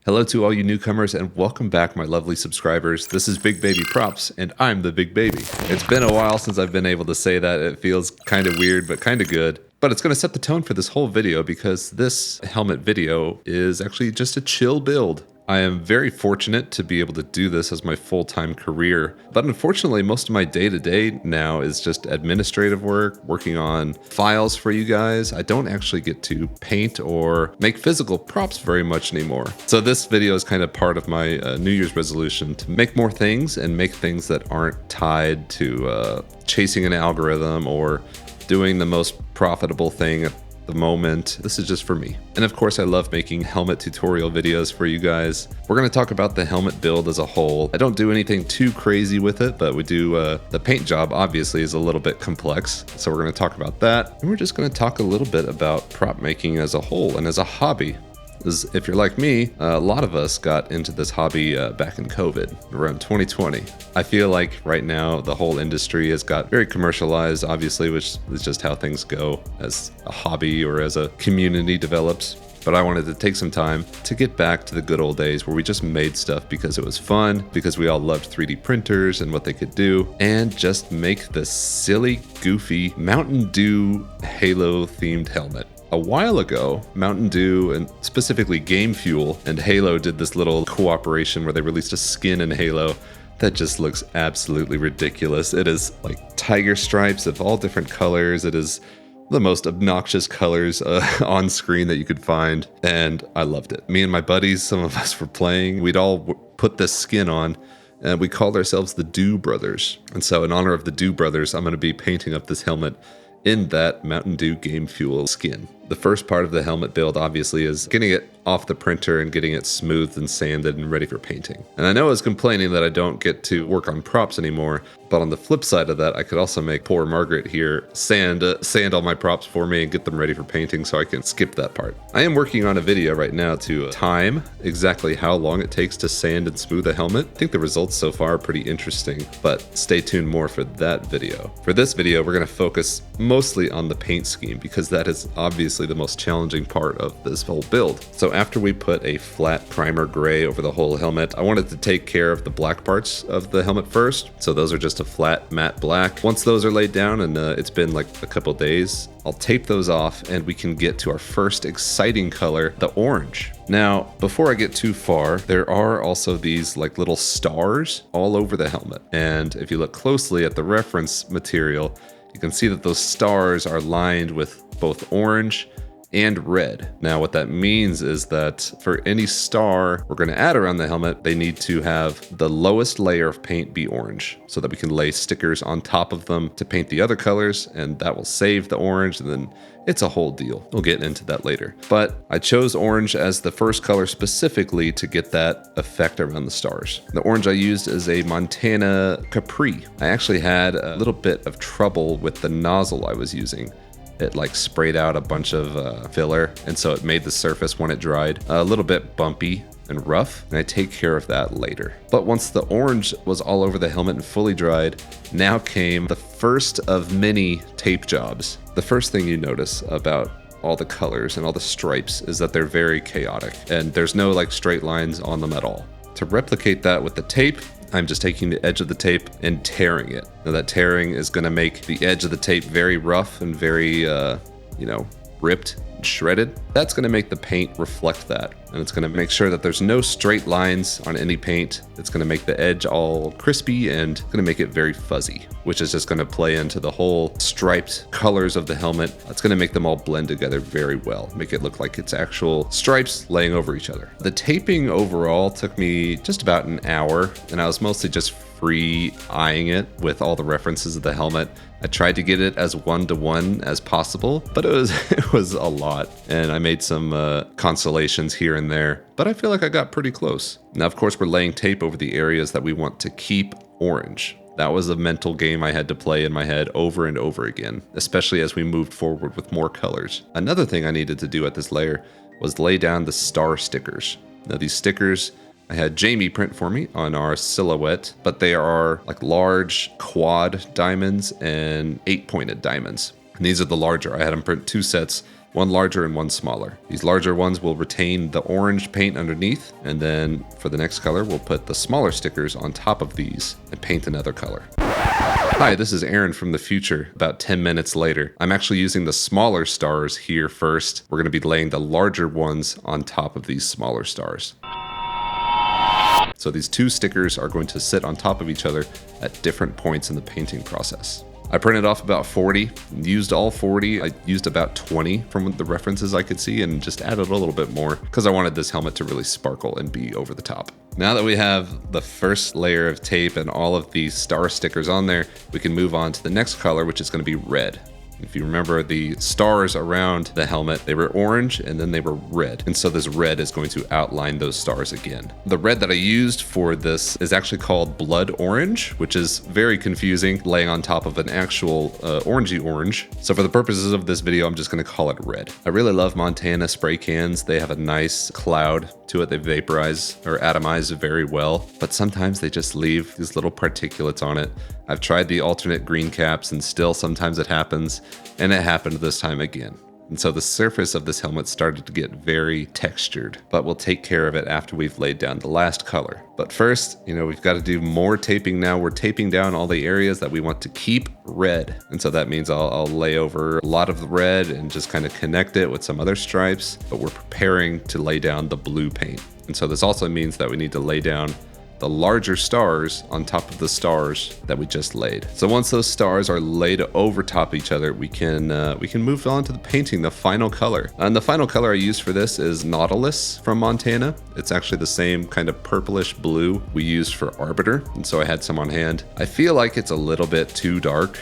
Hello to all you newcomers and welcome back, my lovely subscribers. This is Big Baby Props and I'm the Big Baby. It's been a while since I've been able to say that. It feels kind of weird but kind of good. But it's going to set the tone for this whole video because this helmet video is actually just a chill build. I am very fortunate to be able to do this as my full-time career, but unfortunately most of my day-to-day now is just administrative work, working on files for you guys. I don't actually get to paint or make physical props very much anymore. So this video is kind of part of my New Year's resolution to make more things and make things that aren't tied to chasing an algorithm or doing the most profitable thing at the moment. This is just for me. And of course, I love making helmet tutorial videos for you guys. We're going to talk about the helmet build as a whole. I don't do anything too crazy with it, but we do, the paint job obviously is a little bit complex. So we're going to talk about that. And we're just going to talk a little bit about prop making as a whole and as a hobby. If you're like me, a lot of us got into this hobby back in COVID, around 2020. I feel like right now the whole industry has got very commercialized, obviously, which is just how things go as a hobby or as a community develops. But I wanted to take some time to get back to the good old days where we just made stuff because it was fun, because we all loved 3D printers and what they could do, and just make this silly, goofy Mountain Dew Halo themed helmet. A while ago, Mountain Dew and specifically Game Fuel and Halo did this little cooperation where they released a skin in Halo that just looks absolutely ridiculous. It is like tiger stripes of all different colors. It is the most obnoxious colors on screen that you could find, and I loved it. Me and my buddies, some of us were playing. We'd all put this skin on, and we called ourselves the Dew Brothers. And so in honor of the Dew Brothers, I'm going to be painting up this helmet in that Mountain Dew Game Fuel skin. The first part of the helmet build obviously is getting it off the printer and getting it smoothed and sanded and ready for painting. And I know I was complaining that I don't get to work on props anymore, but on the flip side of that, I could also make poor Margaret here sand all my props for me and get them ready for painting so I can skip that part. I am working on a video right now to time exactly how long it takes to sand and smooth a helmet. I think the results so far are pretty interesting, but stay tuned more for that video. For this video, we're going to focus mostly on the paint scheme because that is obviously the most challenging part of this whole build. So after we put a flat primer gray over the whole helmet, I wanted to take care of the black parts of the helmet first. So those are just a flat matte black. Once those are laid down and it's been like a couple days, I'll tape those off and we can get to our first exciting color, the orange. Now, before I get too far, there are also these like little stars all over the helmet. And if you look closely at the reference material, you can see that those stars are lined with both orange and red. Now what that means is that for any star we're going to add around the helmet, they need to have the lowest layer of paint be orange so that we can lay stickers on top of them to paint the other colors, and that will save the orange, and then it's a whole deal. We'll get into that later. But I chose orange as the first color specifically to get that effect around the stars. The orange I used is a Montana Capri. I actually had a little bit of trouble with the nozzle I was using. It like sprayed out a bunch of filler, and so it made the surface when it dried a little bit bumpy and rough, and I take care of that later. But once the orange was all over the helmet and fully dried, now came the first of many tape jobs. The first thing you notice about all the colors and all the stripes is that they're very chaotic, and there's no like straight lines on them at all. To replicate that with the tape, I'm just taking the edge of the tape and tearing it. Now that tearing is going to make the edge of the tape very rough and very, ripped and shredded. That's going to make the paint reflect that. And it's going to make sure that there's no straight lines on any paint. It's going to make the edge all crispy and going to make it very fuzzy, which is just going to play into the whole striped colors of the helmet. It's going to make them all blend together very well, make it look like it's actual stripes laying over each other. The taping overall took me just about an hour, and I was mostly just free eyeing it with all the references of the helmet. I tried to get it as one-to-one as possible, but it was a lot, and I made some consolations here and there, but I feel like I got pretty close. Now, of course, we're laying tape over the areas that we want to keep orange. That was a mental game I had to play in my head over and over again, especially as we moved forward with more colors. Another thing I needed to do at this layer was lay down the star stickers. Now, these stickers I had Jamie print for me on our silhouette, but they are like large quad diamonds and 8-pointed diamonds. And these are the larger. I had them print 2 sets, one larger and one smaller. These larger ones will retain the orange paint underneath, and then for the next color, we'll put the smaller stickers on top of these and paint another color. Hi, this is Aaron from the future. About 10 minutes later, I'm actually using the smaller stars here first. We're going to be laying the larger ones on top of these smaller stars. So these 2 stickers are going to sit on top of each other at different points in the painting process. I printed off about 40, used all 40. I used about 20 from the references I could see and just added a little bit more because I wanted this helmet to really sparkle and be over the top. Now that we have the first layer of tape and all of these star stickers on there, we can move on to the next color, which is going to be red. If you remember, the stars around the helmet, they were orange and then they were red. And so this red is going to outline those stars again. The red that I used for this is actually called blood orange, which is very confusing, laying on top of an actual orangey orange. So for the purposes of this video, I'm just going to call it red. I really love Montana spray cans. They have a nice cloud to it. They vaporize or atomize very well, but sometimes they just leave these little particulates on it. I've tried the alternate green caps and still sometimes it happens, and it happened this time again. And so the surface of this helmet started to get very textured, but we'll take care of it after we've laid down the last color. But first, we've got to do more taping now. We're taping down all the areas that we want to keep red. And so that means I'll lay over a lot of the red and just kind of connect it with some other stripes, but we're preparing to lay down the blue paint. And so this also means that we need to lay down the larger stars on top of the stars that we just laid. So once those stars are laid over top each other, we can move on to the painting the final color. And the final color I used for this is Nautilus from Montana. It's actually the same kind of purplish blue we used for Arbiter, and so I had some on hand. I feel like it's a little bit too dark.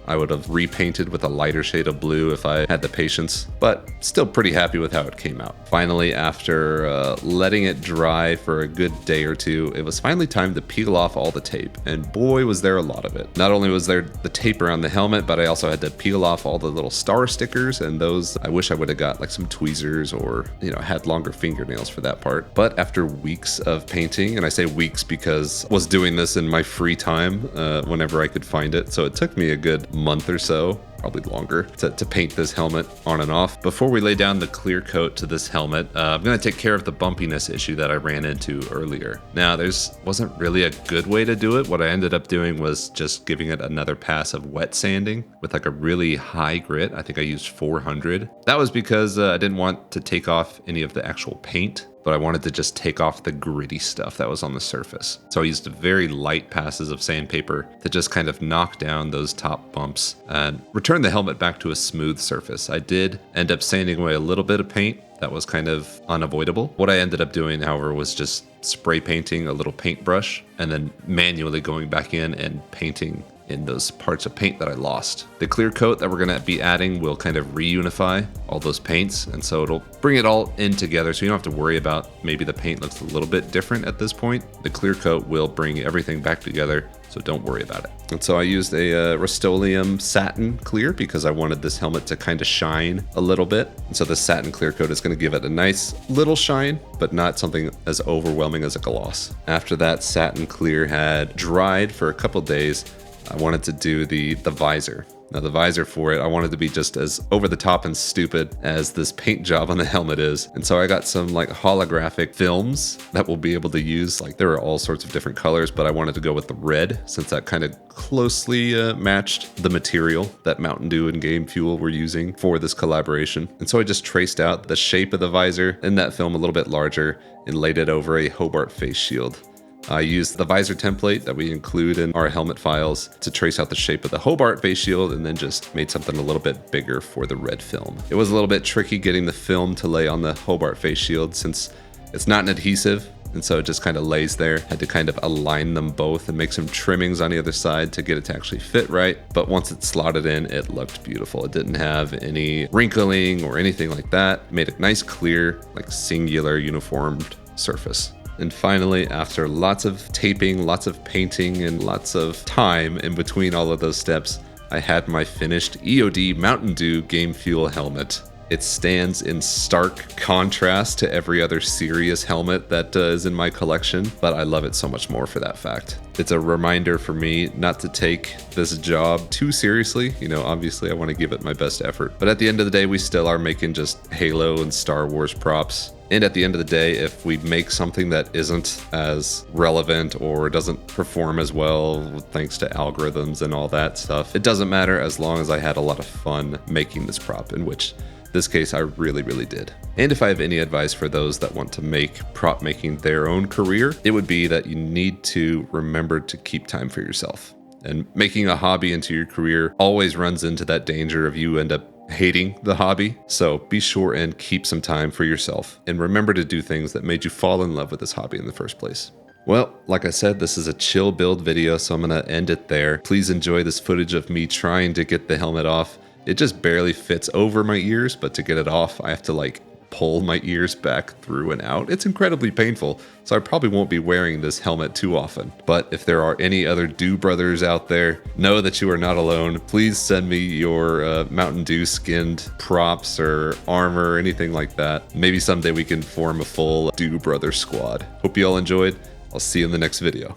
I would have repainted with a lighter shade of blue if I had the patience, but still pretty happy with how it came out. Finally, after letting it dry for a good day or two, it was finally time to peel off all the tape, and boy was there a lot of it. Not only was there the tape around the helmet, but I also had to peel off all the little star stickers, and those I wish I would have got like some tweezers or had longer fingernails for that part. But after weeks of painting, and I say weeks because I was doing this in my free time whenever I could find it, so it took me a good month or so, probably longer, to paint this helmet on and off. Before we lay down the clear coat to this helmet, I'm going to take care of the bumpiness issue that I ran into earlier. Now, wasn't really a good way to do it. What I ended up doing was just giving it another pass of wet sanding with like a really high grit. I think I used 400. That was because I didn't want to take off any of the actual paint, but I wanted to just take off the gritty stuff that was on the surface. So I used very light passes of sandpaper to just kind of knock down those top bumps and return the helmet back to a smooth surface. I did end up sanding away a little bit of paint. That was kind of unavoidable. What I ended up doing, however, was just spray painting a little paintbrush and then manually going back in and painting in those parts of paint that I lost. The clear coat that we're gonna be adding will kind of reunify all those paints, and so it'll bring it all in together so you don't have to worry about maybe the paint looks a little bit different at this point. The clear coat will bring everything back together, so don't worry about it. And so I used a Rust-Oleum satin clear because I wanted this helmet to kind of shine a little bit. And so the satin clear coat is going to give it a nice little shine, but not something as overwhelming as a gloss. After that satin clear had dried for a couple days, I wanted to do the visor. Now the visor for it, I wanted to be just as over the top and stupid as this paint job on the helmet is. And so I got some like holographic films that we'll be able to use. Like there are all sorts of different colors, but I wanted to go with the red since that kind of closely matched the material that Mountain Dew and Game Fuel were using for this collaboration. And so I just traced out the shape of the visor in that film a little bit larger and laid it over a Hobart face shield. I used the visor template that we include in our helmet files to trace out the shape of the Hobart face shield and then just made something a little bit bigger for the red film. It was a little bit tricky getting the film to lay on the Hobart face shield since it's not an adhesive, and so it just kind of lays there. Had to kind of align them both and make some trimmings on the other side to get it to actually fit right. But once it slotted in, it looked beautiful. It didn't have any wrinkling or anything like that. It made a nice, clear, like singular uniformed surface. And finally, after lots of taping, lots of painting, and lots of time in between all of those steps, I had my finished EOD Mountain Dew Game Fuel helmet. It stands in stark contrast to every other serious helmet that is in my collection, but I love it so much more for that fact. It's a reminder for me not to take this job too seriously. You know, obviously I want to give it my best effort, but at the end of the day, we still are making just Halo and Star Wars props. And at the end of the day, if we make something that isn't as relevant or doesn't perform as well, thanks to algorithms and all that stuff, it doesn't matter as long as I had a lot of fun making this prop, in which this case I really did. And if I have any advice for those that want to make prop making their own career, it would be that you need to remember to keep time for yourself. And making a hobby into your career always runs into that danger of you end up hating the hobby. So be sure and keep some time for yourself and remember to do things that made you fall in love with this hobby in the first place. Well, like I said, this is a chill build video, so I'm gonna end it there. Please enjoy this footage of me trying to get the helmet off. It just barely fits over my ears, but to get it off, I have to like pull my ears back through and out. It's incredibly painful, so I probably won't be wearing this helmet too often. But if there are any other Dew brothers out there, know that you are not alone. Please send me your Mountain Dew skinned props or armor or anything like that. Maybe someday we can form a full Dew brother squad. Hope you all enjoyed. I'll see you in the next video.